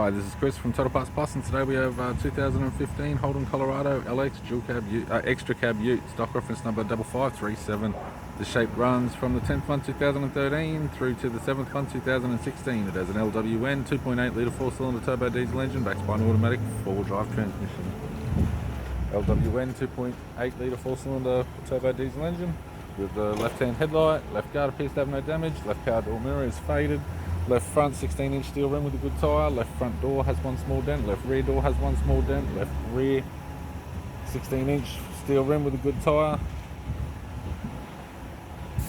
Hi, this is Chris from Total Parts Plus, and today we have 2015 Holden Colorado LX dual cab extra cab ute, stock reference number 5537. The shape runs from the 10th month 2013 through to the 7th month 2016. It has an LWN 2.8 litre 4-cylinder turbo diesel engine backed by an automatic 4-wheel drive transmission. LWN 2.8 litre 4-cylinder turbo diesel engine with the left-hand headlight, left guard appears to have no damage, left car door mirror is faded. Left front 16-inch steel rim with a good tyre, left front door has one small dent, left rear door has one small dent, left rear 16-inch steel rim with a good tyre.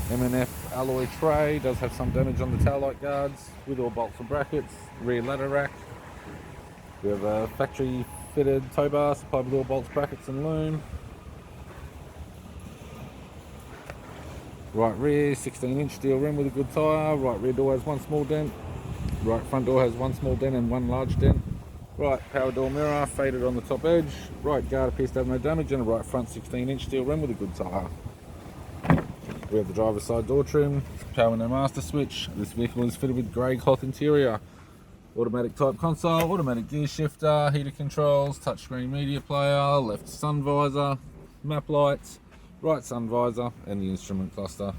MNF alloy tray does have some damage on the taillight guards with all bolts and brackets, rear ladder rack. We have a factory fitted tow bar supplied with all bolts, brackets and loom. Right rear 16-inch steel rim with a good tyre, right rear door has one small dent, right front door has one small dent and one large dent. Right power door mirror faded on the top edge, right guard appears to have no damage, and a right front 16-inch steel rim with a good tyre. We have the driver's side door trim, power window master switch. This vehicle is fitted with grey cloth interior, automatic type console, automatic gear shifter, heater controls, touchscreen media player, left sun visor, map lights, right sun visor and the instrument cluster.